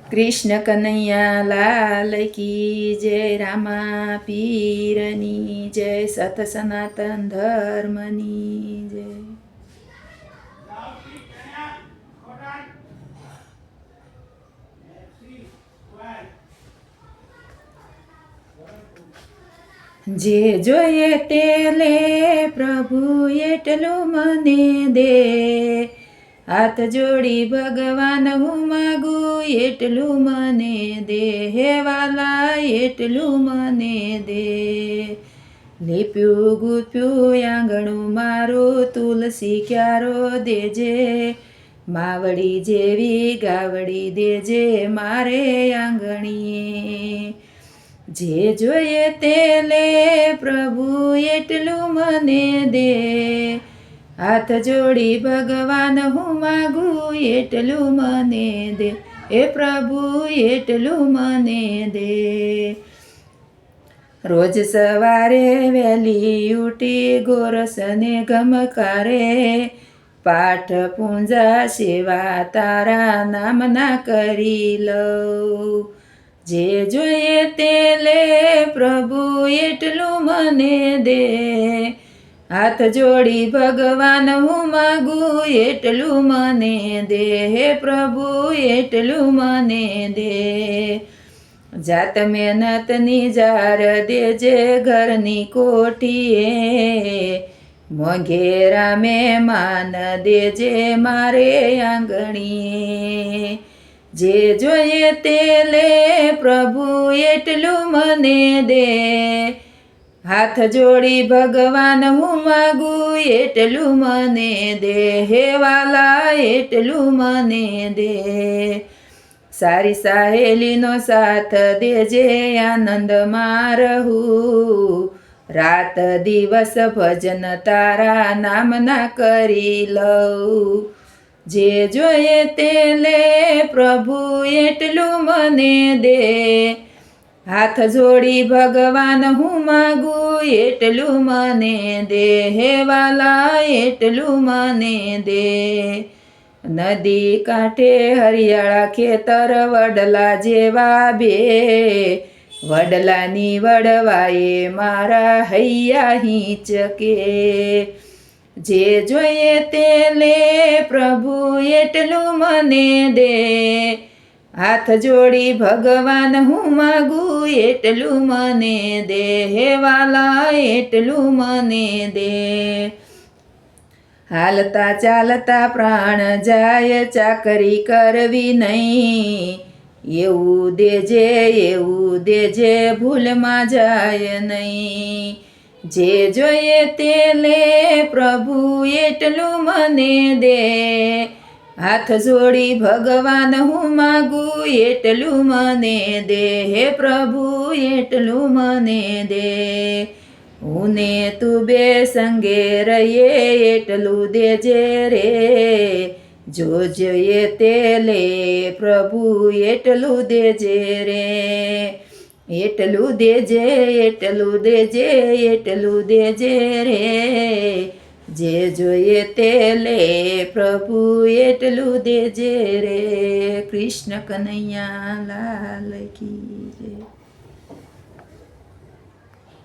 કૃષ્ણ કનૈયા લાલ કી જય, રામા પીરની જય, સત સનાતન ધર્મની જય. જે જોઈએ તે લે પ્રભુ એટલું મને દે, હાથ જોડી ભગવાન હું માગું એટલું મને દે, હે વાલા એટલું મને દે. લીપ્યું ગુપ્યું આંગણું મારું તુલસી ક્યારો દેજે, માવડી જેવી ગાવડી દેજે મારે આંગણીએ. જે જોઈએ તે લે પ્રભુ એટલું મને દે, હાથ જોડી ભગવાન હું માગું એટલું મને દે, એ પ્રભુ એટલું મને દે. રોજ સવારે વહેલી ઉઠી ગોરસને ગમકારે, પાઠ પૂંજા સેવા તારા નામના કરી લઉં. જે જોઈએ તે લે પ્રભુ એટલું મને દે, હાથ જોડી ભગવાન હું માગું એટલું મને દે, હે પ્રભુ એટલું મને દે. જાત મહેનતની જાર દેજે ઘરની કોઠીએ, મોંઘેરા મહેમાન દેજે મારે આંગણીએ. જે જોઈએ તે લે પ્રભુ એટલું મને દે, હાથ જોડી ભગવાન હું માગું એટલું મને દે, હે વાલા એટલું મને દે. સારી સહેલીનો સાથ દેજે આનંદમાં રહું, રાત દિવસ ભજન તારા નામના કરી લઉં. જે જોઈએ તે લે પ્રભુ એટલું મને દે, હાથ જોડી ભગવાન હું માગું એટલું મને દે, હે વાલા એટલું મને દે. નદી કાંઠે હરિયાળા ખેતર વડલા જેવા બે, વડલાની વડવાએ મારા હૈયા હિંચકે. જે જોઈએ તે લે પ્રભુ એટલું મને દે, હાથ જોડી ભગવાન હું માગું એટલું મને દે, હે વાલા એટલું મને દે. હાલતા ચાલતા પ્રાણ જાય ચાકરી કરવી નહીં, એવું દેજે ભૂલમાં જાય નહીં. જે જોઈએ તે લે પ્રભુ એટલું મને દે, હાથ જોડી ભગવાન હું માગું એટલું મને દે, હે પ્રભુ એટલું મને દે. હું ને તું બે સંગે રહીએ એટલું દેજે રે, જો જોઈએ તે લે પ્રભુ એટલું દેજે રે. એટલું દેજે એટલું દેજે એટલું દેજે રે, જે જોઈએ તે લે પ્રભુ એટલું દેજે રે. કૃષ્ણ કનૈયા લાલ કી જય.